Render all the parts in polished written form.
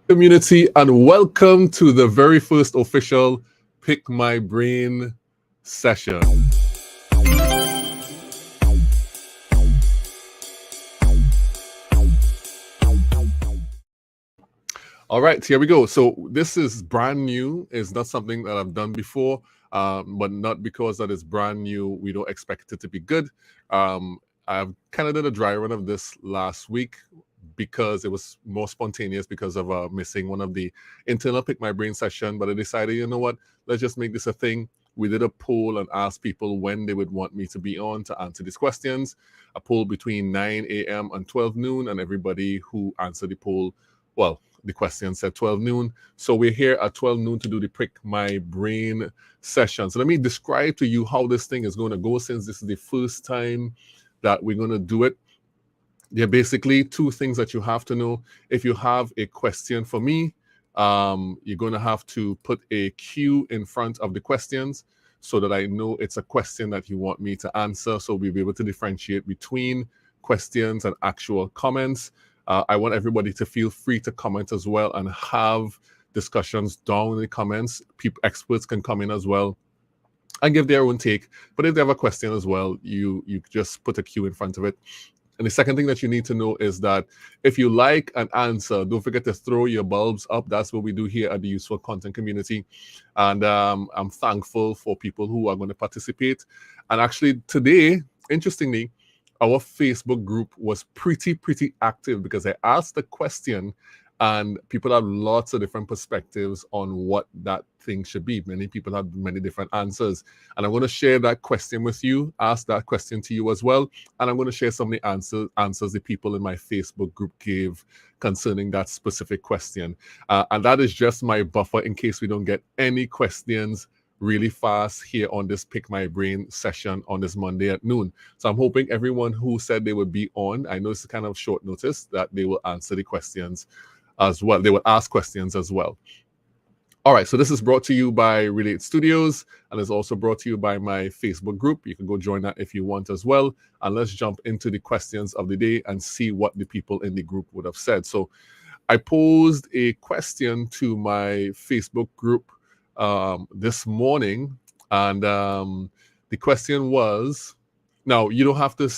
Community, and welcome to the very first official Pick My Brain session. All right, here we go. So this is brand new. It's not something that I've done before, but not because that it's brand new, we don't expect it to be good. I've kind of did a dry run of this last week because it was more spontaneous because of missing one of the internal Pick My Brain session. But I decided, you know what, let's just make this a thing. We did a poll and asked people when they would want me to be on to answer these questions. A poll between 9 a.m. and 12 noon, and everybody who answered the poll, well, the question said 12 noon. So we're here at 12 noon to do the Pick My Brain session. So let me describe to you how this thing is going to go, since this is the first time that we're going to do it. There are basically two things that you have to know. If you have a question for me, you're going to have to put a Q in front of the questions so that I know it's a question that you want me to answer. So we'll be able to differentiate between questions and actual comments. I want everybody to feel free to comment as well and have discussions down in the comments. Experts can come in as well and give their own take. But if they have a question as well, you just put a Q in front of it. And the second thing that you need to know is that if you like an answer, don't forget to throw your bulbs up. That's what we do here at the Useful Content Community. And I'm thankful for people who are going to participate. And actually today, interestingly, our Facebook group was pretty active because I asked the question and people have lots of different perspectives on what that thing should be. Many people have many different answers. And I'm going to share that question with you, ask that question to you as well. And I'm going to share some of the answers the people in my Facebook group gave concerning that specific question. And that is just my buffer in case we don't get any questions really fast here on this Pick My Brain session on this Monday at noon. So I'm hoping everyone who said they would be on, I know it's kind of short notice, that they will answer the questions as well. They will ask questions as well. All right, so this is brought to you by Relate Studios and is also brought to you by my Facebook group. You can go join that if you want as well. And let's jump into the questions of the day and see what the people in the group would have said. So I posed a question to my Facebook group this morning, and the question was, now you don't have to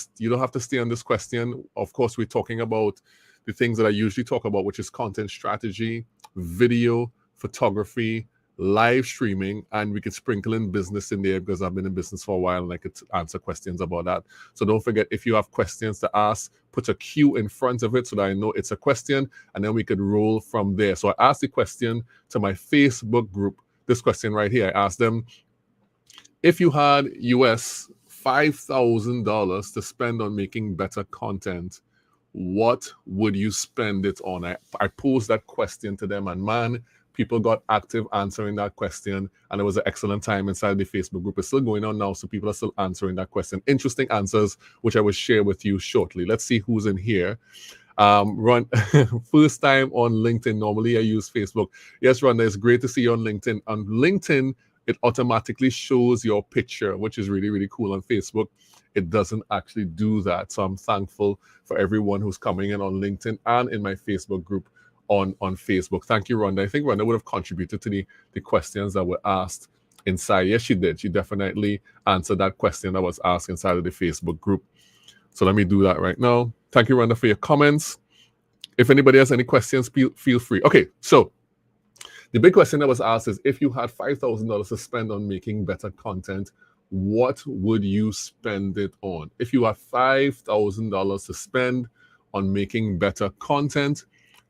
stay on this question. Of course, we're talking about the things that I usually talk about, which is content strategy, video, photography, live streaming, and we could sprinkle in business in there because I've been in business for a while and I could answer questions about that. So don't forget, if you have questions to ask, put a Q in front of it so that I know it's a question, and then we could roll from there. So I asked the question to my Facebook group. This question right here, I asked them, if you had US $5,000 to spend on making better content, what would you spend it on? I posed that question to them, and man, people got active answering that question, and it was an excellent time inside the Facebook group. It's still going on now, so people are still answering that question. Interesting answers, which I will share with you shortly. Let's see who's in here. Ron, first time on LinkedIn. Normally I use Facebook. Yes, Ron, it's great to see you on LinkedIn. On LinkedIn, it automatically shows your picture, which is really cool. On Facebook, it doesn't actually do that. So I'm thankful for everyone who's coming in on LinkedIn and in my Facebook group on Facebook. Thank you, Rhonda. I think Rhonda would have contributed to the questions that were asked inside. Yes, she did. She definitely answered that question that was asked inside of the Facebook group. So let me do that right now. Thank you, Rhonda, for your comments. If anybody has any questions, feel free. Okay, so the big question that was asked is, if you had $5,000 to spend on making better content, what would you spend it on? If you had $5,000 to spend on making better content,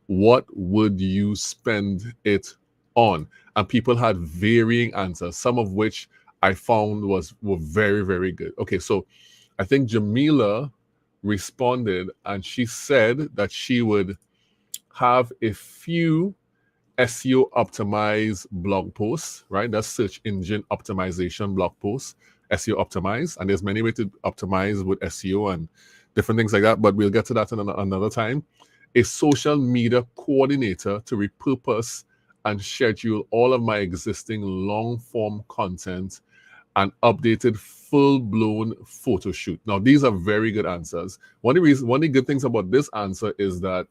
what would you spend it on? And people had varying answers, some of which I found were very good. Okay, so I think Jamila responded, and she said that she would have a few SEO optimized blog posts, right? That's search engine optimization blog posts, SEO optimized. And there's many ways to optimize with SEO and different things like that, but we'll get to that another time. A social media coordinator to repurpose and schedule all of my existing long-form content and updated full-blown photo shoot. Now, these are very good answers. One of the good things about this answer is that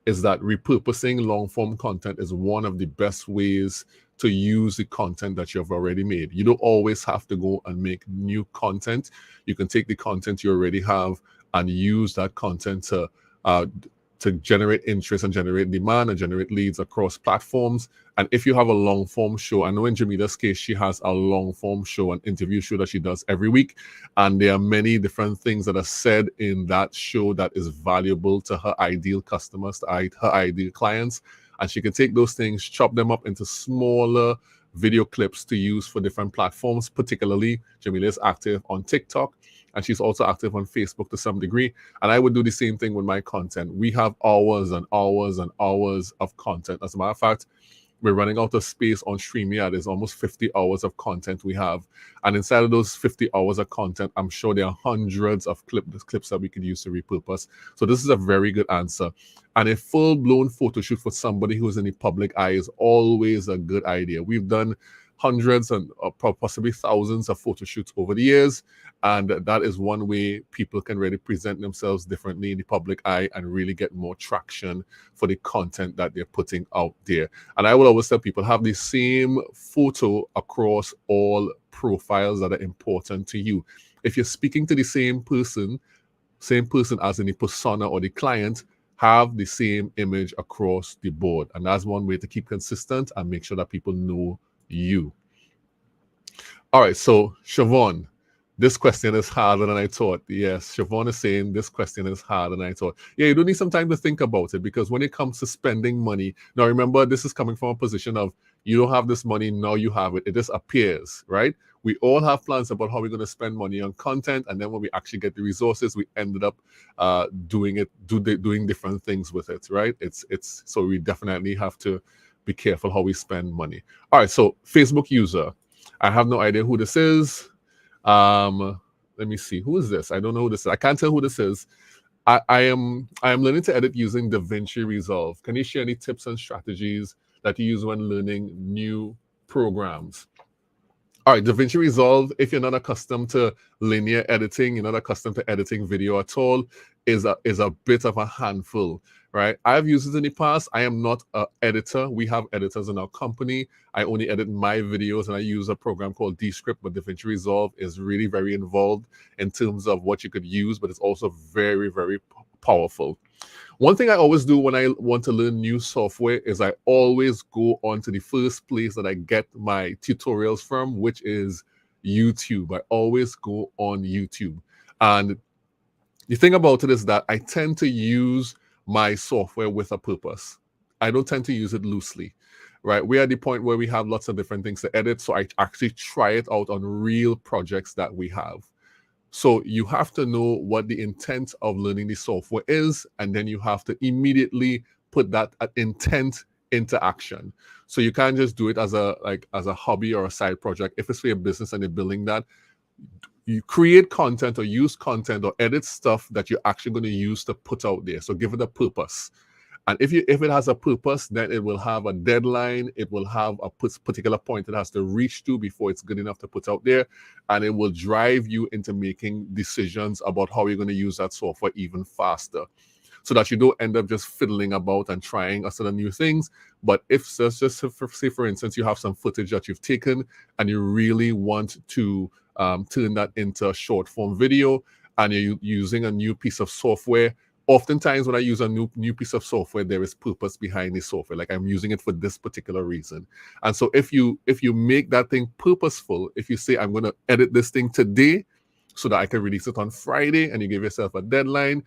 is that repurposing long-form content is one of the best ways to use the content that you have already made. You don't always have to go and make new content. You can take the content you already have and use that content to generate interest and generate demand and generate leads across platforms. And if you have a long form show, I know in Jamila's case, she has a long form show, an interview show that she does every week. And there are many different things that are said in that show that is valuable to her ideal customers, to her ideal clients. And she can take those things, chop them up into smaller video clips to use for different platforms. Particularly, Jamila is active on TikTok, and she's also active on Facebook to some degree. And I would do the same thing with my content. We have hours and hours and hours of content. As a matter of fact, we're running out of space on StreamYard. There's almost 50 hours of content we have. And inside of those 50 hours of content, I'm sure there are hundreds of clips that we could use to repurpose. So this is a very good answer. And a full-blown photo shoot for somebody who's in the public eye is always a good idea. We've done hundreds and possibly thousands of photo shoots over the years. And that is one way people can really present themselves differently in the public eye and really get more traction for the content that they're putting out there. And I will always tell people, have the same photo across all profiles that are important to you. If you're speaking to the same person as in the persona or the client, have the same image across the board. And that's one way to keep consistent and make sure that people know you. All right, so Siobhan, this question is harder than I thought. Yes, Siobhan is saying this question is harder than I thought. Yeah, you do need some time to think about it, because when it comes to spending money, now remember, this is coming from a position of you don't have this money, now you have it. It just appears, right? We all have plans about how we're going to spend money on content, and then when we actually get the resources, we ended up doing different things with it, right? It's so we definitely have to be careful how we spend money. All right, so Facebook user. I have no idea who this is. Let me see. Who is this? I don't know who this is. I can't tell who this is. I am learning to edit using Davinci Resolve. Can you share any tips and strategies that you use when learning new programs? All right, Davinci Resolve, if you're not accustomed to linear editing, you're not accustomed to editing video at all, is a bit of a handful, right? I've used it in the past. I am not an editor. We have editors in our company. I only edit my videos, and I use a program called Descript, but Davinci Resolve is really very involved in terms of what you could use, but it's also very, very powerful. One thing I always do when I want to learn new software is I always go on to the first place that I get my tutorials from, which is YouTube. I always go on YouTube. And the thing about it is that I tend to use my software with a purpose. I don't tend to use it loosely, right? We're at the point where we have lots of different things to edit, so I actually try it out on real projects that we have. So you have to know what the intent of learning the software is, and then you have to immediately put that intent into action. So you can't just do it as a hobby or a side project. If it's for your business and you're building that, you create content or use content or edit stuff that you're actually going to use to put out there. So give it a purpose. And if it has a purpose, then it will have a deadline. It will have a particular point it has to reach to before it's good enough to put out there. And it will drive you into making decisions about how you're going to use that software even faster, so that you don't end up just fiddling about and trying a set of new things. But if, just say for instance, you have some footage that you've taken and you really want to turn that into a short form video, and you're using a new piece of software. Oftentimes when I use a new piece of software, there is purpose behind the software. Like, I'm using it for this particular reason. And so if you make that thing purposeful, if you say, I'm going to edit this thing today so that I can release it on Friday, and you give yourself a deadline,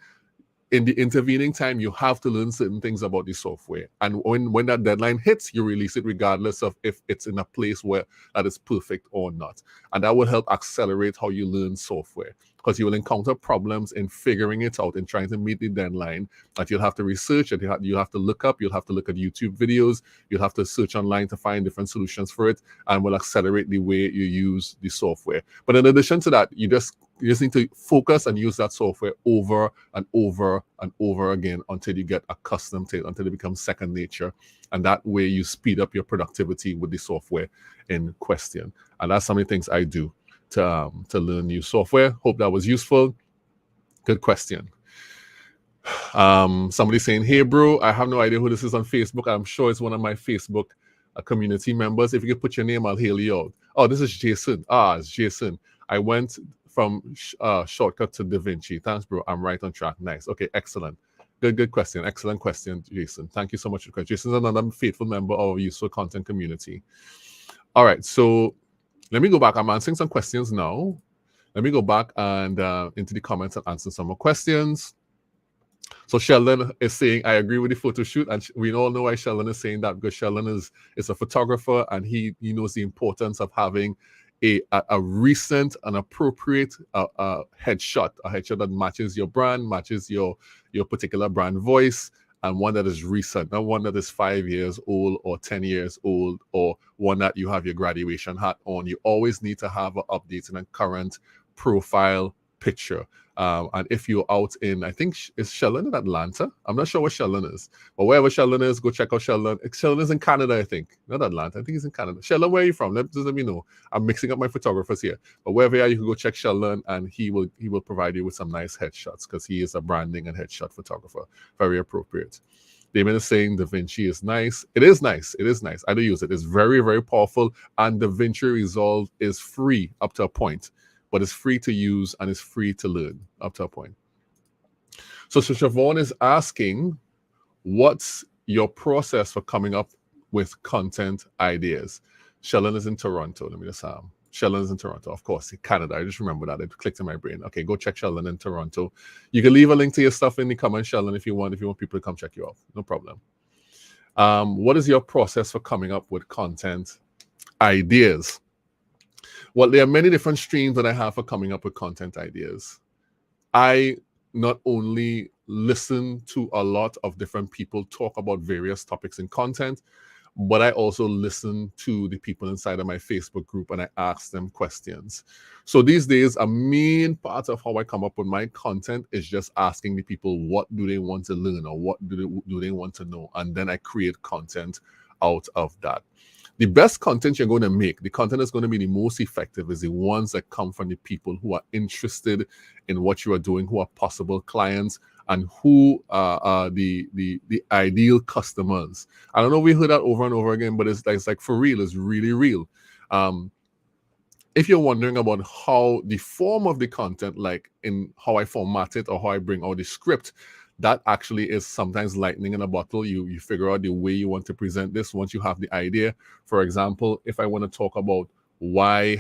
in the intervening time, you have to learn certain things about the software. And when that deadline hits, you release it regardless of if it's in a place where that is perfect or not. And that will help accelerate how you learn software, because you will encounter problems in figuring it out and trying to meet the deadline that you'll have to research, and you'll have to look up, you'll have to look at YouTube videos, you'll have to search online to find different solutions for it, and will accelerate the way you use the software. But in addition to that, you just need to focus and use that software over and over and over again until you get accustomed to it, until it becomes second nature. And that way you speed up your productivity with the software in question. And that's some of the things I do to learn new software. Hope that was useful. Good question. Somebody saying, "Hey, bro, I have no idea who this is on Facebook. I'm sure it's one of my Facebook community members. If you could put your name, I'll hail you out." Oh, this is Jason. It's Jason. I went from shortcut to Davinci. Thanks, bro. I'm right on track. Nice. Okay, excellent. Good question. Excellent question, Jason. Thank you so much for the question. Jason's another faithful member of our useful content community. All right, so let me go back. I'm answering some questions now. Let me go back and into the comments and answer some more questions. So Sheldon is saying, I agree with the photo shoot. And we all know why Sheldon is saying that, because Sheldon is a photographer, and he knows the importance of having a recent and appropriate headshot, a headshot that matches your brand, matches your particular brand voice, and one that is recent, not one that is 5 years old or 10 years old, or one that you have your graduation hat on. You always need to have an updated and current profile picture. And if you're out in, I think, is Sheldon in Atlanta? I'm not sure where Sheldon is, but wherever Sheldon is, go check out Sheldon. Sheldon is in Canada, I think, not Atlanta. I think he's in Canada. Sheldon, where are you from? Let me know. I'm mixing up my photographers here. But wherever you are, you can go check Sheldon, and he will provide you with some nice headshots, because he is a branding and headshot photographer. Very appropriate. Damon is saying Davinci is nice. It is nice. It is nice. I do use it. It's very, very powerful. And Davinci Resolve is free up to a point, but it's free to use and it's free to learn up to a point. So Siobhan is asking, what's your process for coming up with content ideas? Sheldon is in Toronto. Let me just Sheldon is in Toronto, of course, Canada. I just remember that. It clicked in my brain. Okay, go check Sheldon in Toronto. You can leave a link to your stuff in the comments, Sheldon, if you want people to come check you out. No problem. What is your process for coming up with content ideas? Well, there are many different streams that I have for coming up with content ideas. I not only listen to a lot of different people talk about various topics in content, but I also listen to the people inside of my Facebook group, and I ask them questions. So these days, a main part of how I come up with my content is just asking the people, what do they want to learn, or what do they want to know? And then I create content out of that. The best content you're going to make, the content that's going to be the most effective, is the ones that come from the people who are interested in what you are doing, who are possible clients, and who are the ideal customers. I don't know if we heard that over and over again, but it's like for real, it's really real. If you're wondering about how the form of the content, like in how I format it or how I bring out the script, that actually is sometimes lightning in a bottle. You figure out the way you want to present this once you have the idea. For example, if I want to talk about why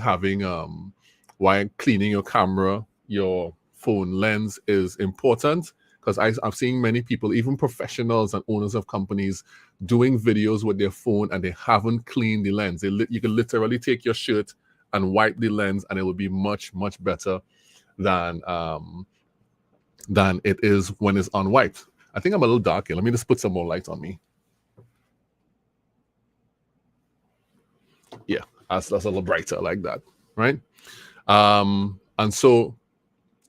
cleaning your camera, your phone lens is important, because I've seen many people, even professionals and owners of companies, doing videos with their phone and they haven't cleaned the lens. You can literally take your shirt and wipe the lens, and it will be much, much better than it is when it's unwiped. I think I'm a little dark here. Let me just put some more light on me. Yeah, that's a little brighter like that, right? And so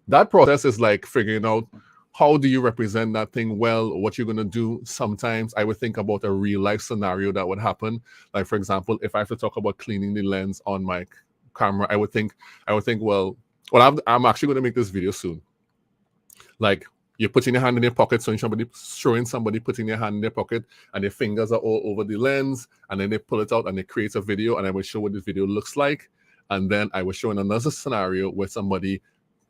that process is like figuring out, how do you represent that thing well, what you're going to do. Sometimes I would think about a real life scenario that would happen. Like, for example, if I have to talk about cleaning the lens on my camera, I would think, well, I'm actually going to make this video soon. Like, you're putting your hand in your pocket, showing somebody putting their hand in their pocket, and their fingers are all over the lens, and then they pull it out and they create a video, and I will show what this video looks like. And then I was showing another scenario where somebody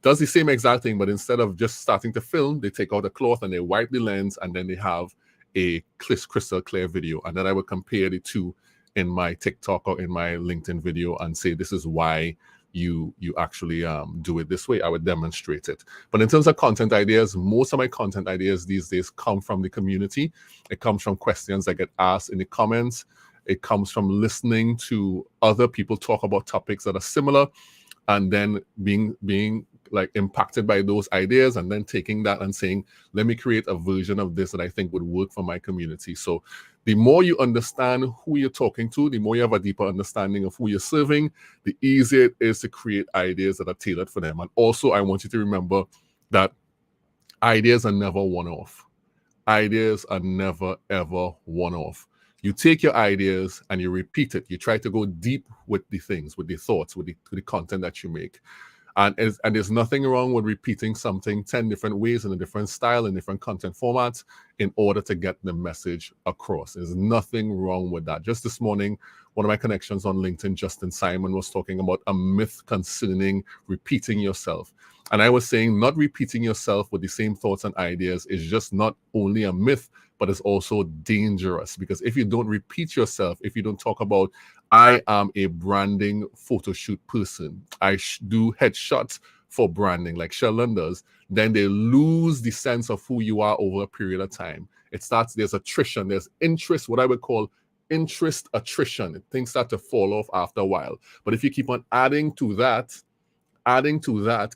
does the same exact thing, but instead of just starting to film, they take out a cloth and they wipe the lens, and then they have a crystal clear video. And then I would compare the two in my TikTok or in my LinkedIn video and say, this is why you actually do it this way. I would demonstrate it. But in terms of content ideas, most of my content ideas these days come from the community. It comes from questions that get asked in the comments. It comes from listening to other people talk about topics that are similar, and then being like impacted by those ideas, and then taking that and saying, let me create a version of this that I think would work for my community. So the more you understand who you're talking to, the more you have a deeper understanding of who you're serving, the easier it is to create ideas that are tailored for them. And also, I want you to remember that ideas are never one-off. Ideas are never, ever one-off. You take your ideas and you repeat it. You try to go deep with the things, with the thoughts, with the content that you make. And there's nothing wrong with repeating something 10 different ways in a different style, in different content formats in order to get the message across. There's nothing wrong with that. Just this morning, one of my connections on LinkedIn, Justin Simon, was talking about a myth concerning repeating yourself. And I was saying not repeating yourself with the same thoughts and ideas is just not only a myth, but it's also dangerous. Because if you don't repeat yourself, if you don't talk about, I am a branding photo shoot person, I do headshots for branding like Sheldon does, then they lose the sense of who you are over a period of time. It starts, there's attrition, there's interest, what I would call interest attrition. Things start to fall off after a while. But if you keep on adding to that,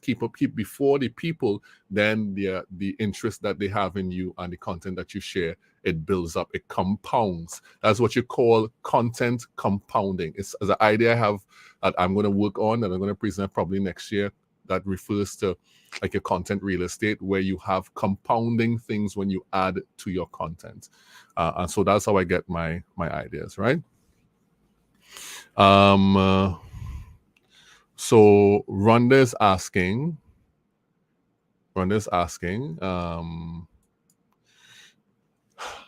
keep before the people, then the interest that they have in you and the content that you share, it builds up, it compounds. That's what you call content compounding. It's an idea I have that I'm going to work on, that I'm going to present probably next year, that refers to like a content real estate, where you have compounding things when you add to your content. And so that's how I get my ideas, right? So Rhonda's asking,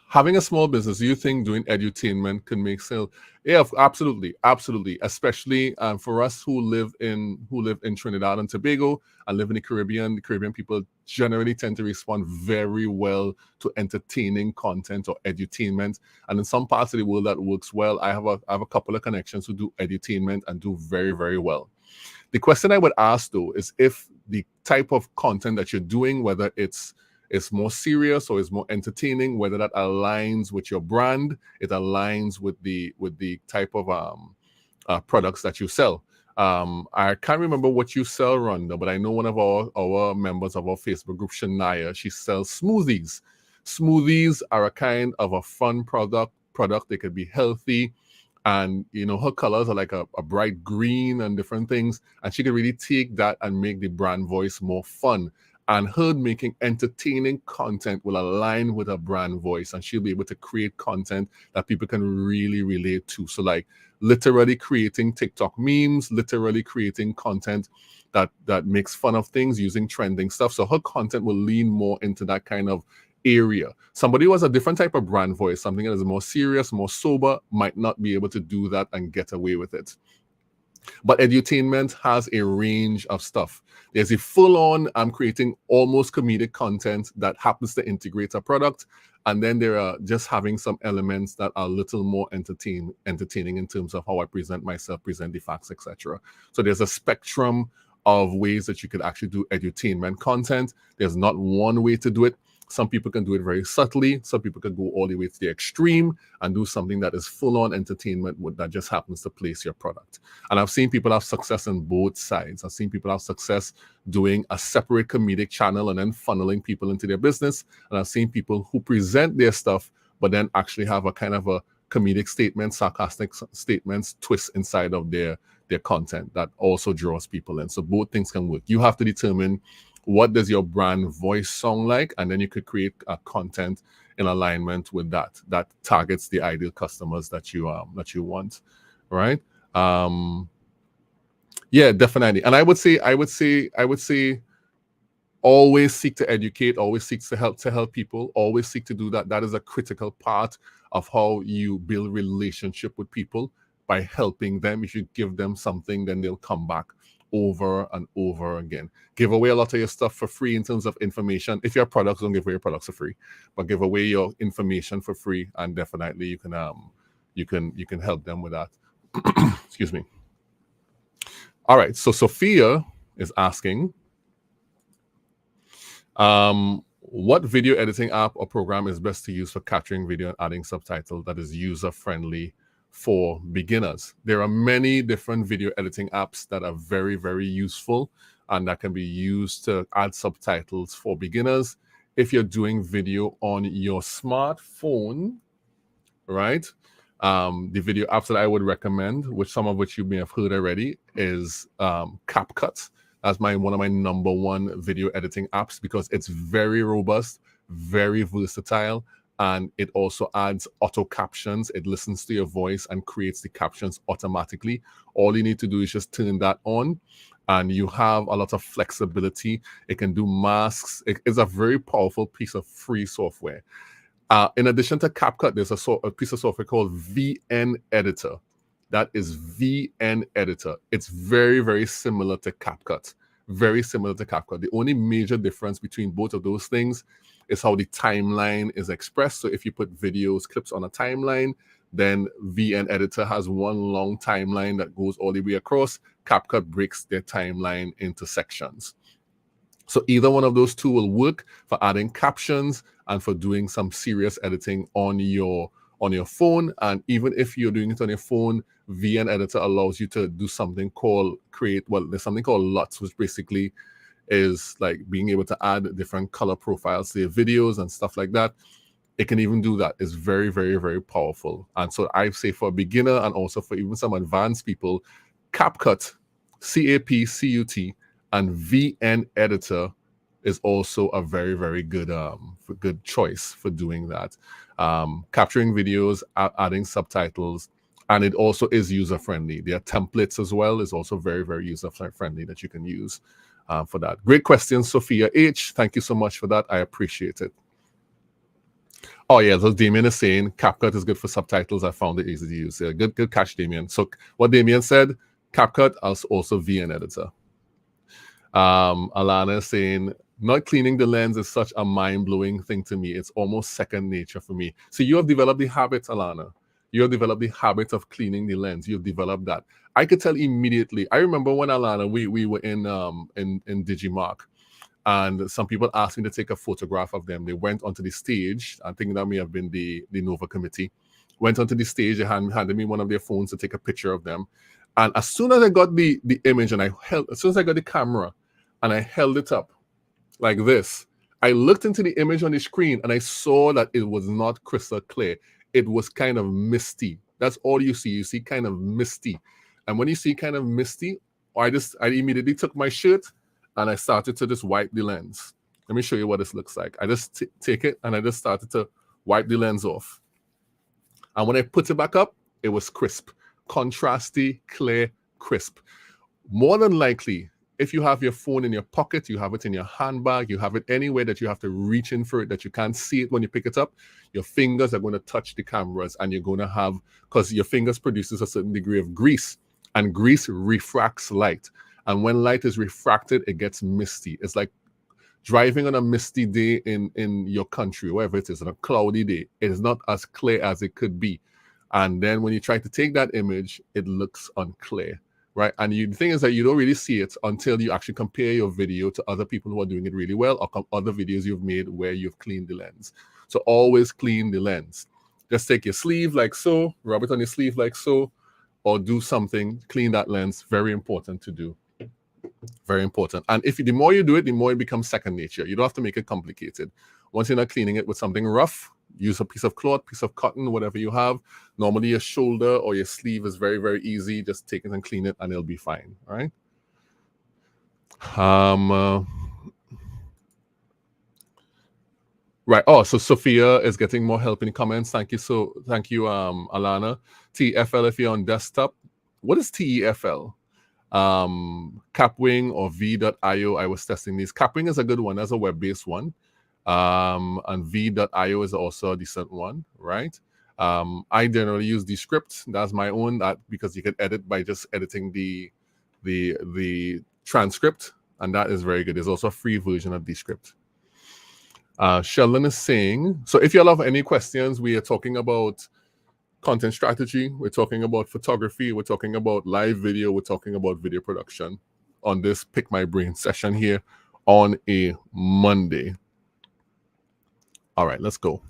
having a small business, do you think doing edutainment can make sales? Yeah, absolutely. Especially for us who live in Trinidad and Tobago and live in the Caribbean. The Caribbean people generally tend to respond very well to entertaining content or edutainment. And in some parts of the world that works well. I have a couple of connections who do edutainment and do very, very well. The question I would ask though is if the type of content that you're doing, whether it's more serious or is more entertaining, whether that aligns with your brand, it aligns with the type of products that you sell. I can't remember what you sell, Rhonda, but I know one of our members of our Facebook group, Shania, she sells smoothies. Smoothies are a kind of a fun product. They could be healthy. And, you know, her colors are like a bright green and different things. And she can really take that and make the brand voice more fun. And her making entertaining content will align with her brand voice. And she'll be able to create content that people can really relate to. So like literally creating TikTok memes, literally creating content that makes fun of things using trending stuff. So her content will lean more into that kind of area. Somebody who has a different type of brand voice, something that is more serious, more sober, might not be able to do that and get away with it. But edutainment has a range of stuff. There's a full-on, I'm creating almost comedic content that happens to integrate a product. And then there are just having some elements that are a little more entertaining in terms of how I present myself, present the facts, etc. So there's a spectrum of ways that you could actually do edutainment content. There's not one way to do it. Some people can do it very subtly. Some people can go all the way to the extreme and do something that is full-on entertainment that just happens to place your product. And I've seen people have success on both sides. I've seen people have success doing a separate comedic channel and then funneling people into their business. And I've seen people who present their stuff, but then actually have a kind of a comedic statement, sarcastic statements, twist inside of their content that also draws people in. So both things can work. You have to determine what does your brand voice sound like, and then you could create a content in alignment with that targets the ideal customers that you want, right? Yeah, definitely. And I would say always seek to educate, always seek to help people, always seek to do that. That is a critical part of how you build relationship with people, by helping them. If you give them something, then they'll come back over and over again. Give away a lot of your stuff for free in terms of information. If you have products, don't give away your products for free, but give away your information for free, and definitely you can help them with that. Excuse me. All right, so Sophia is asking, what video editing app or program is best to use for capturing video and adding subtitles that is user-friendly for beginners? There are many different video editing apps that are very, very useful and that can be used to add subtitles for beginners. If you're doing video on your smartphone, right? The video apps that I would recommend, which some of which you may have heard already, is CapCut. That's one of my number one video editing apps because it's very robust, very versatile, and it also adds auto captions. It listens to your voice and creates the captions automatically. All you need to do is just turn that on, and you have a lot of flexibility. It can do masks. It is a very powerful piece of free software. In addition to CapCut, there's a piece of software called VN Editor. That is VN Editor. It's very, very similar to CapCut. Very similar to CapCut. The only major difference between both of those things is how the timeline is expressed. So if you put videos, clips on a timeline, then VN Editor has one long timeline that goes all the way across. CapCut breaks their timeline into sections. So either one of those two will work for adding captions and for doing some serious editing on your phone. And even if you're doing it on your phone, VN Editor allows you to do something called there's something called LUTs, which basically is like being able to add different color profiles to your videos and stuff like that. It can even do that. It's very, very, very powerful. And so I say for a beginner and also for even some advanced people, CapCut, CapCut, and VN Editor is also a very, very good good choice for doing that. Capturing videos, adding subtitles, and it also is user-friendly. There are templates as well. It's also very, very user-friendly that you can use for that. Great question, Sophia H. Thank you so much for that. I appreciate it. Oh yeah, so Damien is saying CapCut is good for subtitles. I found it easy to use. Yeah, good catch, Damien. So what Damien said, CapCut is also VN Editor. Alana is saying, not cleaning the lens is such a mind-blowing thing to me. It's almost second nature for me. So you have developed the habit, Alana. You have developed the habit of cleaning the lens. You've developed that. I could tell immediately. I remember when Alana, we were in Digimark, and some people asked me to take a photograph of them. They went onto the stage. I think that may have been the Nova committee. Went onto the stage. They handed me one of their phones to take a picture of them. And as soon as I got the image and as soon as I got the camera and I held it up like this, I looked into the image on the screen and I saw that it was not crystal clear. It was kind of misty. That's all you see. You see kind of misty. And when you see kind of misty, I immediately took my shirt and I started to just wipe the lens. Let me show you what this looks like. I just take it and I just started to wipe the lens off. And when I put it back up, it was crisp. Contrasty, clear, crisp. More than likely, if you have your phone in your pocket, you have it in your handbag, you have it anywhere that you have to reach in for it, that you can't see it when you pick it up, your fingers are going to touch the cameras and you're going to have, because your fingers produces a certain degree of grease, and grease refracts light. And when light is refracted, it gets misty. It's like driving on a misty day in your country, wherever it is, on a cloudy day. It is not as clear as it could be. And then when you try to take that image, it looks unclear, right? And the thing is that you don't really see it until you actually compare your video to other people who are doing it really well, or other videos you've made where you've cleaned the lens. So always clean the lens. Just take your sleeve like so, rub it on your sleeve like so, or do something, clean that lens. Very important to do. Very important. And the more you do it, the more it becomes second nature. You don't have to make it complicated. Once you're not cleaning it with something rough, use a piece of cloth, piece of cotton, whatever you have. Normally your shoulder or your sleeve is very, very easy. Just take it and clean it and it'll be fine. All right. Right. Oh, so Sophia is getting more help in the comments. Thank you. Thank you, Alana. TFL if you're on desktop. What is TEFL? Capwing or V.io. I was testing these. Capwing is a good one. That's a web-based one. And V.io is also a decent one, right? I generally use Descript. That's my own, because you can edit by just editing the transcript, and that is very good. There's also a free version of Descript. Sheldon is saying, so if you all have any questions, we are talking about content strategy, we're talking about photography, we're talking about live video, we're talking about video production on this Pick My Brain session here on a Monday. All right, let's go.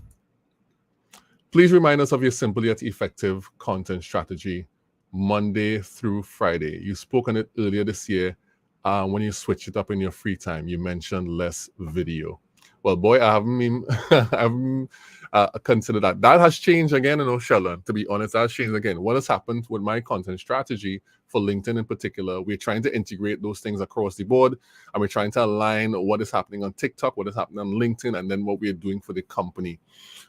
Please remind us of your simple yet effective content strategy Monday through Friday. You spoke on it earlier this year when you switched it up in your free time. You mentioned less video. Well, boy, I haven't I haven't considered that. That has changed again, Sheldon. To be honest, that has changed again. What has happened with my content strategy for LinkedIn in particular? We're trying to integrate those things across the board, and we're trying to align what is happening on TikTok, what is happening on LinkedIn, and then what we're doing for the company.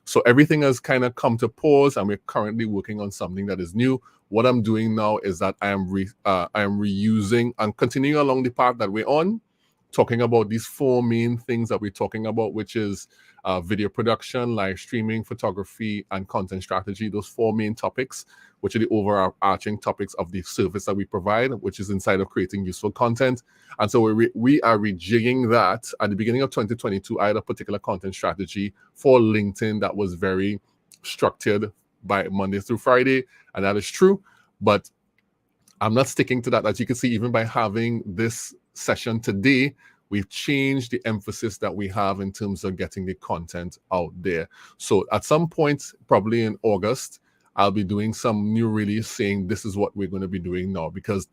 So everything has kind of come to pause, and we're currently working on something that is new. What I'm doing now is that I am reusing and continuing along the path that we're on, talking about these four main things that we're talking about, which is video production, live streaming, photography, and content strategy. Those four main topics, which are the overarching topics of the service that we provide, which is inside of creating useful content. And so we are rejigging that. At the beginning of 2022, I had a particular content strategy for LinkedIn that was very structured by Monday through Friday, and that is true. But I'm not sticking to that. As you can see, even by having this session today, we've changed the emphasis that we have in terms of getting the content out there. So at some point, probably in August, I'll be doing some new release saying this is what we're going to be doing now. Because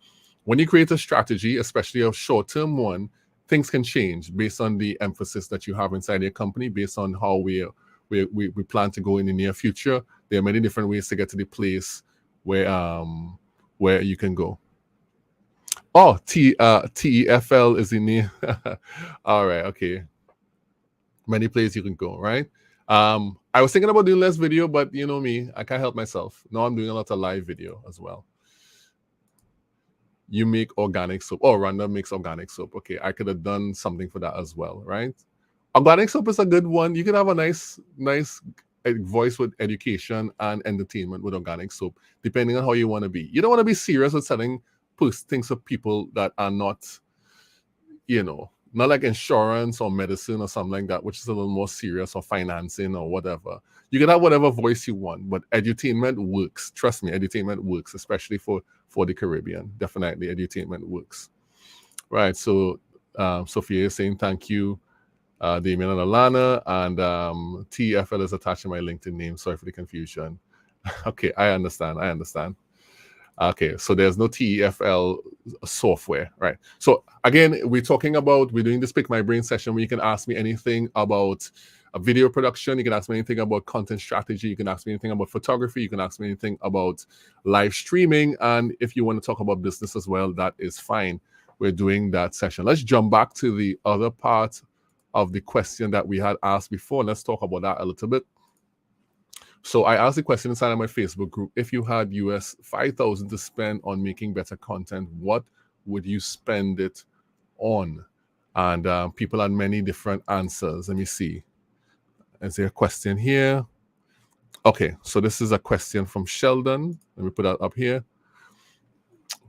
when you create a strategy, especially a short-term one, things can change based on the emphasis that you have inside your company, based on how we plan to go in the near future. There are many different ways to get to the place where you can go. Oh, TEFL is the name. All right, okay. Many places you can go, right? I was thinking about doing less video, but you know me, I can't help myself. Now I'm doing a lot of live video as well. You make organic soap. Oh, Rhonda makes organic soap. Okay, I could have done something for that as well, right? Organic soap is a good one. You can have a nice voice with education and entertainment with organic soap, depending on how you want to be. You don't want to be serious with selling things for people that are not, not like insurance or medicine or something like that, which is a little more serious, or financing or whatever. You can have whatever voice you want, but edutainment works. Trust me, edutainment works, especially for the Caribbean. Definitely, edutainment works. Right, so Sophia is saying thank you. Damien and Alana, and TFL is attached to my LinkedIn name. Sorry for the confusion. Okay, I understand. Okay, so there's no TEFL software, right? So again, we're doing this Pick My Brain session where you can ask me anything about a video production. You can ask me anything about content strategy. You can ask me anything about photography. You can ask me anything about live streaming. And if you want to talk about business as well, that is fine. We're doing that session. Let's jump back to the other part of the question that we had asked before. Let's talk about that a little bit. So I asked the question inside of my Facebook group: if you had US $5,000 to spend on making better content, what would you spend it on? And people had many different answers. Let me see. Is there a question here? Okay, so this is a question from Sheldon. Let me put that up here.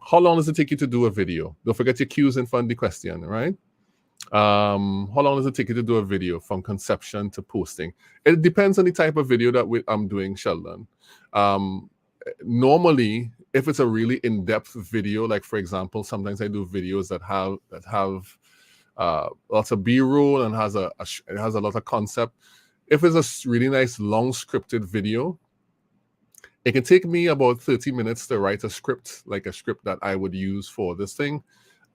How long does it take you to do a video? Don't forget your cues in front of the question, right? How long does it take you to do a video from conception to posting? It depends on the type of video that I'm doing, Sheldon. Normally, if it's a really in-depth video, like for example, sometimes I do videos that have lots of B-roll and it has a lot of concept. If it's a really nice long scripted video, it can take me about 30 minutes to write a script, like a script that I would use for this thing,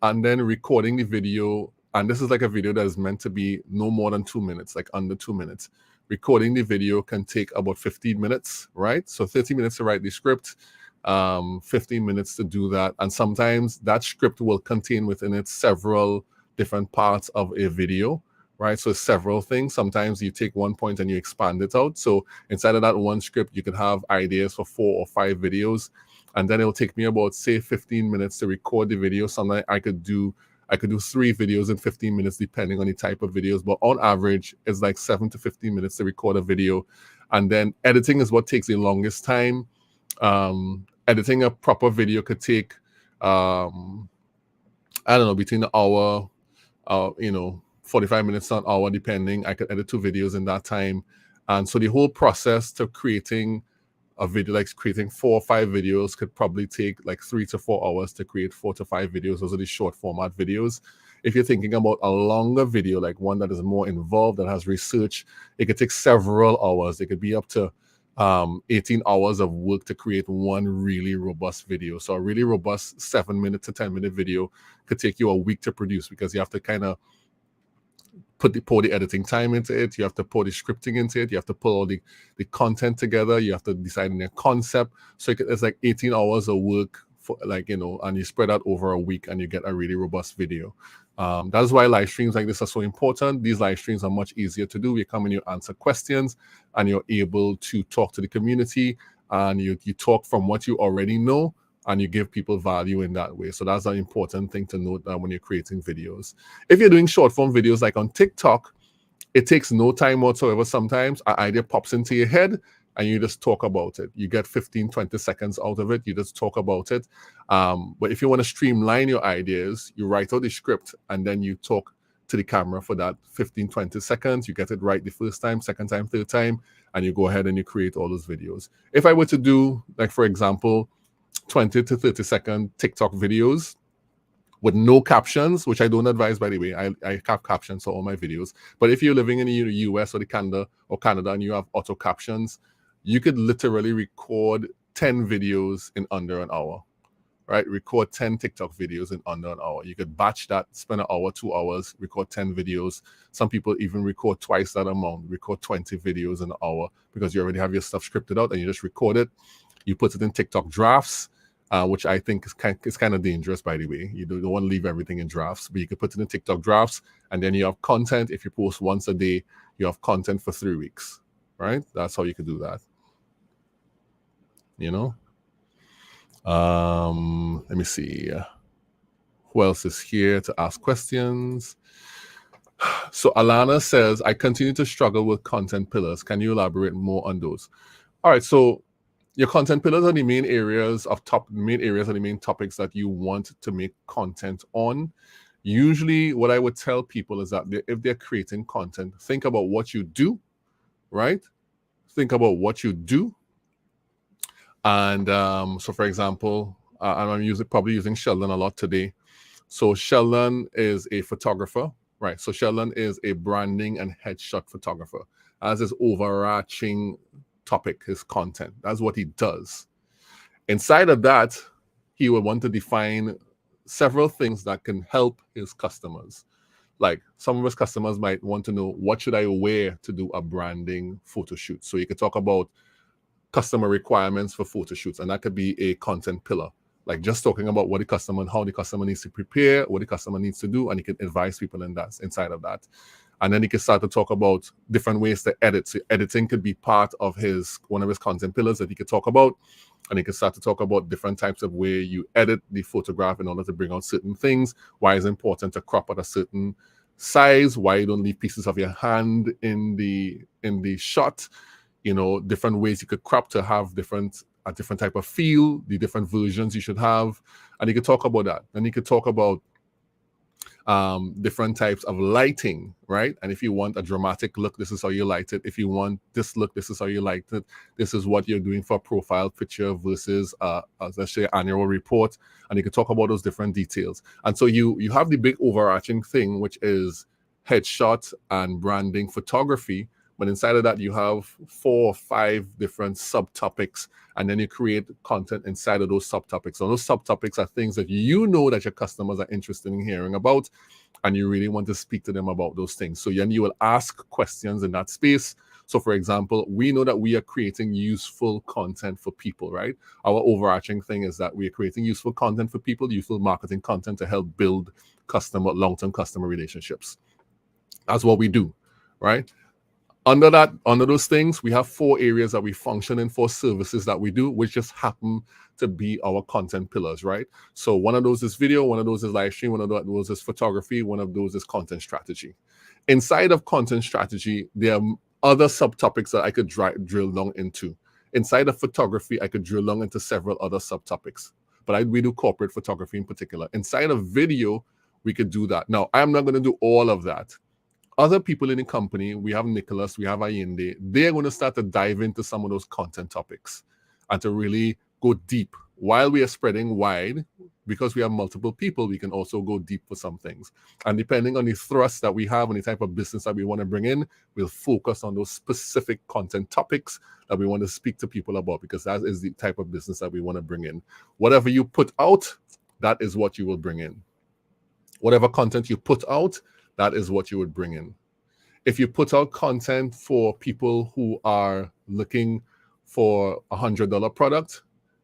and then recording the video. And this is like a video that is meant to be no more than 2 minutes, like under 2 minutes. Recording the video can take about 15 minutes, right? So 30 minutes to write the script, 15 minutes to do that. And sometimes that script will contain within it several different parts of a video, right? So several things. Sometimes you take one point and you expand it out. So inside of that one script, you could have ideas for 4 or 5 videos. And then it'll take me about, say, 15 minutes to record the video. Sometimes I could do 3 videos in 15 minutes, depending on the type of videos. But on average, it's like 7 to 15 minutes to record a video. And then editing is what takes the longest time. Editing a proper video could take, I don't know, between an hour, 45 minutes to an hour, depending. I could edit 2 videos in that time. And so the whole process to creating a video, like creating 4 or 5 videos, could probably take like 3 to 4 hours to create 4 to 5 videos. Those are the short format videos. If you're thinking about a longer video, like one that is more involved, that has research, it could take several hours. It could be up to 18 hours of work to create one really robust video. So a really robust 7-minute to 10-minute video could take you a week to produce, because you have to kind of pour the editing time into it. You have to pour the scripting into it. You have to pull all the content together. You have to decide on your concept. So it's like 18 hours of work for, like, you know, and you spread out over a week and you get a really robust video. That's why live streams like this are so important. These live streams are much easier to do. You come and you answer questions and you're able to talk to the community, and you talk from what you already know, and you give people value in that way. So that's an important thing to note when you're creating videos. If you're doing short form videos like on TikTok, it takes no time whatsoever. Sometimes an idea pops into your head and you just talk about it. You get 15, 20 seconds out of it. You just talk about it. But if you want to streamline your ideas, you write out the script and then you talk to the camera for that 15, 20 seconds. You get it right the first time, second time, third time, and you go ahead and you create all those videos. If I were to do, like, for example, 20 to 30 second TikTok videos with no captions, which I don't advise, by the way. I have captions for all my videos. But if you're living in the US or Canada and you have auto captions, you could literally record 10 videos in under an hour, right? Record 10 TikTok videos in under an hour. You could batch that, spend an hour, 2 hours, record 10 videos. Some people even record twice that amount, record 20 videos in an hour, because you already have your stuff scripted out and you just record it. You put it in TikTok drafts, which I think is kind of dangerous, by the way. You don't want to leave everything in drafts, but you can put it in TikTok drafts, and then you have content. If you post once a day, you have content for 3 weeks, right? That's how you could do that. You know? Let me see. Who else is here to ask questions? So Alana says, I continue to struggle with content pillars. Can you elaborate more on those? All right, so your content pillars are the main areas are the main topics that you want to make content on. Usually what I would tell people is that if they're creating content, think about what you do, right? Think about what you do. And so, for example, I'm probably using Sheldon a lot today. So Sheldon is a photographer, right? So Sheldon is a branding and headshot photographer. As his overarching topic, his content. That's what he does. Inside of that, he would want to define several things that can help his customers. Like, some of his customers might want to know, what should I wear to do a branding photo shoot? So you could talk about customer requirements for photo shoots, and that could be a content pillar. Like, just talking about what the customer and how the customer needs to prepare, what the customer needs to do, and he can advise people in that, inside of that. And then he can start to talk about different ways to edit. So editing could be part of one of his content pillars that he could talk about. And he can start to talk about different types of way you edit the photograph in order to bring out certain things. Why it's important to crop at a certain size, why you don't leave pieces of your hand in the shot. You know, different ways you could crop to have a different type of feel, the different versions you should have. And you could talk about that. And you could talk about different types of lighting, right? And if you want a dramatic look, this is how you light it. If you want this look, this is how you light it. This is what you're doing for a profile picture versus let's say annual report. And you can talk about those different details. And so you have the big overarching thing, which is headshot and branding photography. But inside of that, you have 4 or 5 different subtopics, and then you create content inside of those subtopics. So those subtopics are things that you know that your customers are interested in hearing about, and you really want to speak to them about those things. So then you will ask questions in that space. So, for example, we know that we are creating useful content for people, right? Our overarching thing is that we are creating useful content for people, useful marketing content to help build long-term customer relationships. That's what we do, right? Under those things, we have 4 areas that we function in, 4 services that we do, which just happen to be our content pillars, right? So one of those is video, one of those is live stream, one of those is photography, one of those is content strategy. Inside of content strategy, there are other subtopics that I could drill down into. Inside of photography, I could drill down into several other subtopics, but we do corporate photography in particular. Inside of video, we could do that. Now, I'm not going to do all of that. Other people in the company, we have Nicholas, we have Ayinde, they're going to start to dive into some of those content topics and to really go deep. While we are spreading wide, because we have multiple people, we can also go deep for some things. And depending on the thrust that we have and the type of business that we want to bring in, we'll focus on those specific content topics that we want to speak to people about, because that is the type of business that we want to bring in. Whatever you put out, that is what you will bring in. Whatever content you put out, that is what you would bring in, If you put out content for people who are looking for $100 product,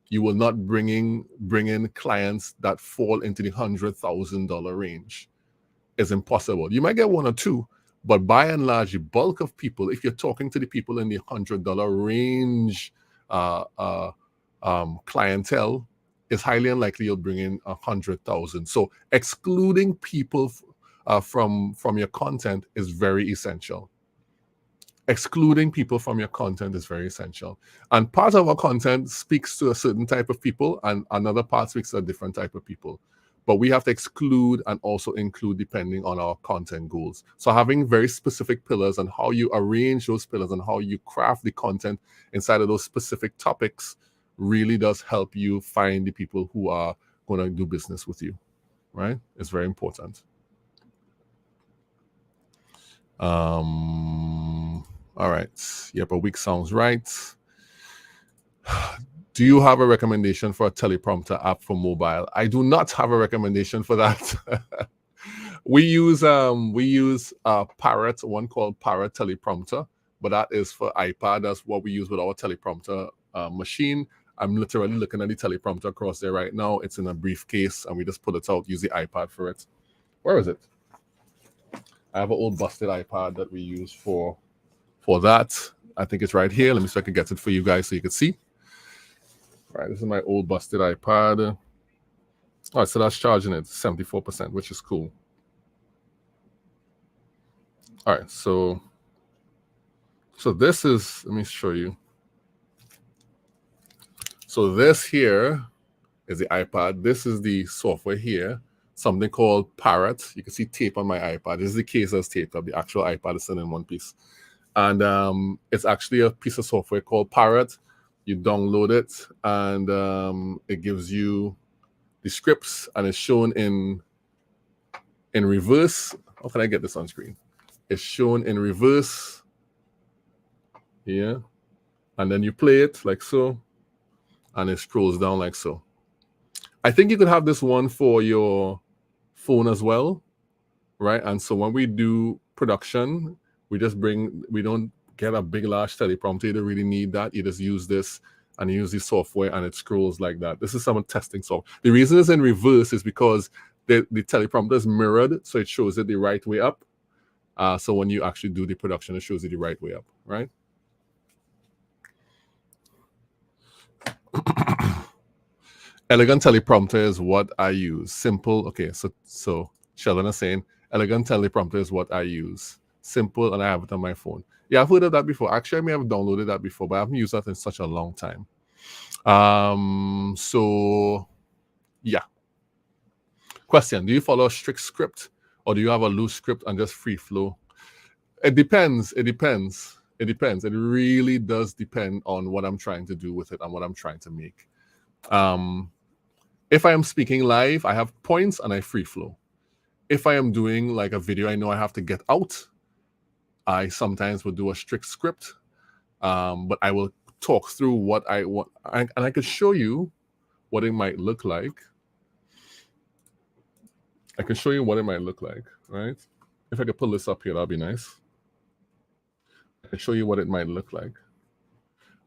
you will not bring in clients that fall into the $100,000 range. It's impossible. You might get one or two, but by and large, the bulk of people, if you're talking to the people in the $100 range clientele, it's highly unlikely you'll bring in 100,000. So excluding people from your content is very essential. Excluding people from your content is very essential. And part of our content speaks to a certain type of people, and another part speaks to a different type of people. But we have to exclude and also include depending on our content goals. So having very specific pillars and how you arrange those pillars and how you craft the content inside of those specific topics really does help you find the people who are going to do business with you, right? It's very important. All right. Yep, a week sounds right. Do you have a recommendation for a teleprompter app for mobile? I do not have a recommendation for that. we use Parrot, one called Parrot Teleprompter, but that is for iPad. That's what we use with our teleprompter machine. I'm literally looking at the teleprompter across there right now. It's in a briefcase, and we just pull it out, use the iPad for it. Where is it? I have an old busted iPad that we use for that. I think it's right here. Let me see if I can get it for you guys so you can see. All right, this is my old busted iPad. All right, so that's charging it 74%, which is cool. All right, so this is, let me show you. So this here is the iPad. This is the software here, something called Parrot. You can see tape on my iPad. This is the case that's taped up. The actual iPad is still in one piece. And it's actually a piece of software called Parrot. You download it, and it gives you the scripts, and it's shown in reverse. How can I get this on screen? It's shown in reverse here, and then you play it like so, and it scrolls down like so. I think you could have this one for your phone as well, right? And so when we do production, we don't get a big, large teleprompter. You don't really need that. You just use this and use the software, and it scrolls like that. This is some testing software. The reason it's in reverse is because the teleprompter is mirrored, so it shows it the right way up. So when you actually do the production, it shows it the right way up, right? Elegant teleprompter is what I use. Simple. Okay, so Sheldon is saying elegant teleprompter is what I use. Simple, and I have it on my phone. Yeah, I've heard of that before. Actually, I may have downloaded that before, but I haven't used that in such a long time. So yeah. Question: do you follow a strict script, or do you have a loose script and just free flow? It depends. It depends. It depends. It really does depend on what I'm trying to do with it and what I'm trying to make. If I am speaking live, I have points and I free flow. If I am doing like a video I know I have to get out, I sometimes will do a strict script, but I will talk through what I want, and I could show you what it might look like. I can show you what it might look like, right? If I could pull this up here, that'd be nice. I can show you what it might look like.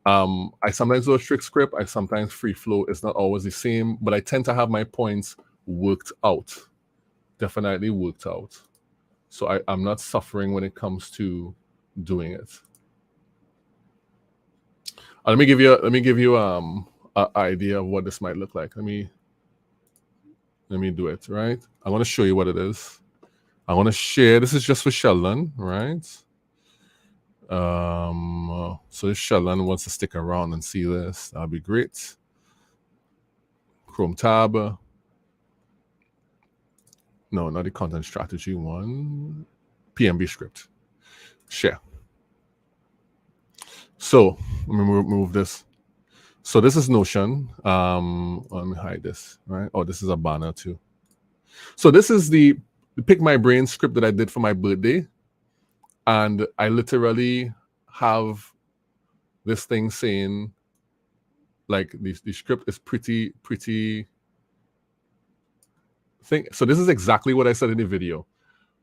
I sometimes do a strict script. I sometimes free flow. It's not always the same, but I tend to have my points worked out. Definitely worked out. So I'm not suffering when it comes to doing it. Let me give you an idea of what this might look like. Let me do it, right? I want to show you what it is. I want to share. This is just for Sheldon, right? So if Sheldon wants to stick around and see this, that'd be great. Chrome tab. No, not the content strategy one. PMB script. Share. So let me move this. So this is Notion. Let me hide this, right? Oh, this is a banner too. So this is the Pick My Brain script that I did for my birthday. And I literally have this thing saying, like, the script is pretty thing. So this is exactly what I said in the video.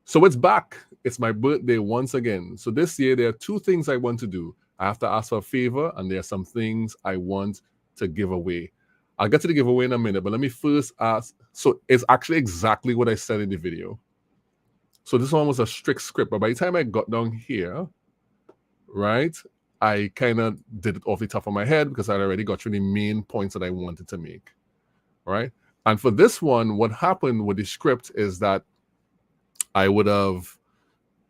So it's back. It's my birthday once again. So this year, there are two things I want to do. I have to ask for a favor, and there are some things I want to give away. I'll get to the giveaway in a minute, but let me first ask. So it's actually exactly what I said in the video. So this one was a strict script, but by the time I got down here, right, I kind of did it off the top of my head because I already got through the main points that I wanted to make, right? And for this one, what happened with the script is that I would have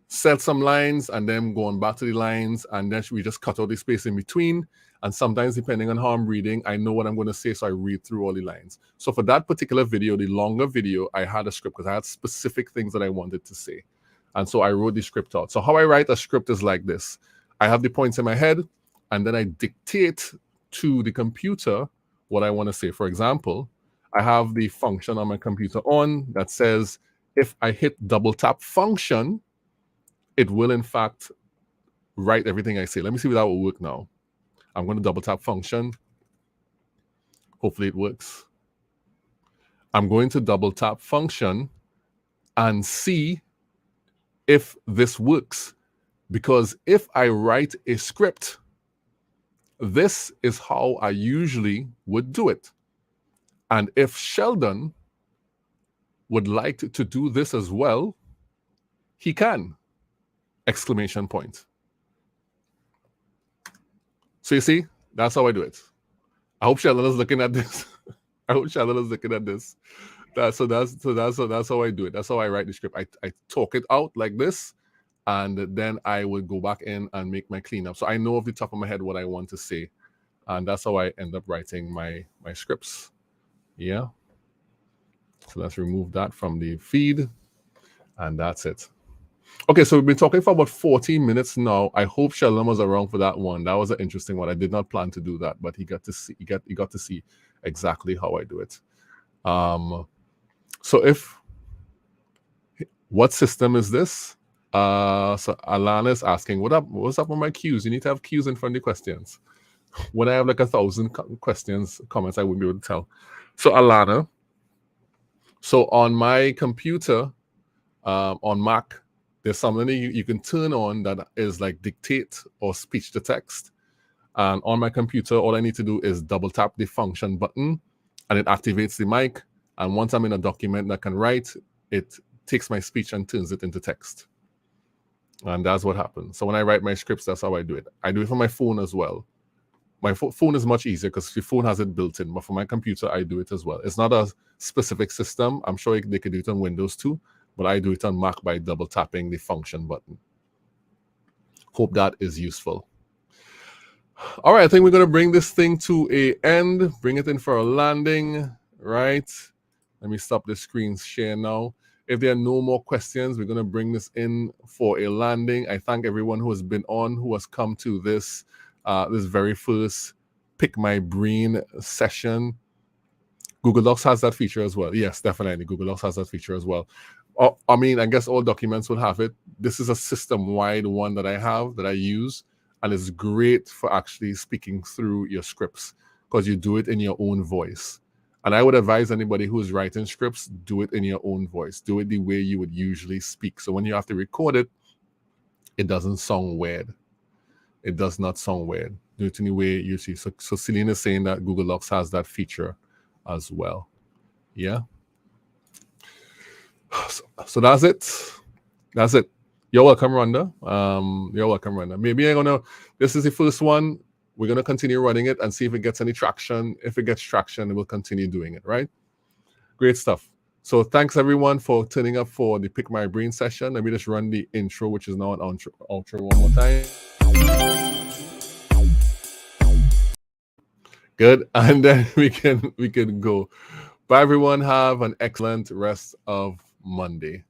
said some lines and then going back to the lines, and then we just cut out the space in between. And sometimes, depending on how I'm reading, I know what I'm going to say, so I read through all the lines. So for that particular video, the longer video, I had a script because I had specific things that I wanted to say. And so I wrote the script out. So how I write a script is like this. I have the points in my head, and then I dictate to the computer what I want to say. For example, I have the function on my computer on that says, if I hit double tap function, it will in fact write everything I say. Let me see if that will work now. I'm going to double tap function. Hopefully it works. I'm going to double tap function and see if this works. Because if I write a script, this is how I usually would do it. And if Sheldon would like to do this as well, he can! Exclamation point. So you see, that's how I do it. I hope Sheldon is looking at this. I hope Sheldon is looking at this. That's how I do it. That's how I write the script. I talk it out like this, and then I would go back in and make my cleanup. So I know off the top of my head what I want to say, and that's how I end up writing my scripts. Yeah. So let's remove that from the feed, and that's it. Okay, so we've been talking for about 40 minutes now. I hope Sheldon was around for that one. That was an interesting one. I did not plan to do that, but he got to see exactly how I do it. So what system is this? So Alana is asking, what's up with my cues? You need to have cues in front of the questions. When I have like 1,000 comments, I wouldn't be able to tell. So Alana, so on my computer, on Mac, there's something you can turn on that is like dictate or speech to text. And on my computer, all I need to do is double tap the function button, and it activates the mic. And once I'm in a document that can write, it takes my speech and turns it into text. And that's what happens. So when I write my scripts, that's how I do it. I do it for my phone as well. My phone is much easier because the phone has it built in. But for my computer, I do it as well. It's not a specific system. I'm sure they could do it on Windows too, but I do it on Mac by double tapping the function button. Hope that is useful. All right, I think we're going to bring this thing to an end, bring it in for a landing, right? Let me stop the screen share now. If there are no more questions, we're going to bring this in for a landing. I thank everyone who has been on, who has come to this very first Pick My Brain session. Google Docs has that feature as well. Yes, definitely. Google Docs has that feature as well. I mean, I guess all documents will have it. This is a system-wide one that I have, that I use, and it's great for actually speaking through your scripts because you do it in your own voice. And I would advise anybody who's writing scripts, do it in your own voice. Do it the way you would usually speak. So when you have to record it, it doesn't sound weird. It does not sound weird. Do it in the way you see. So Celine is saying that Google Docs has that feature as well. Yeah. So that's it. That's it. You're welcome, Rhonda. You're welcome, Rhonda. Maybe this is the first one. We're going to continue running it and see if it gets any traction. If it gets traction, we'll continue doing it, right? Great stuff. So thanks, everyone, for turning up for the Pick My Brain session. Let me just run the intro, which is now an outro one more time. Good. And then we can go. Bye, everyone. Have an excellent rest of Monday.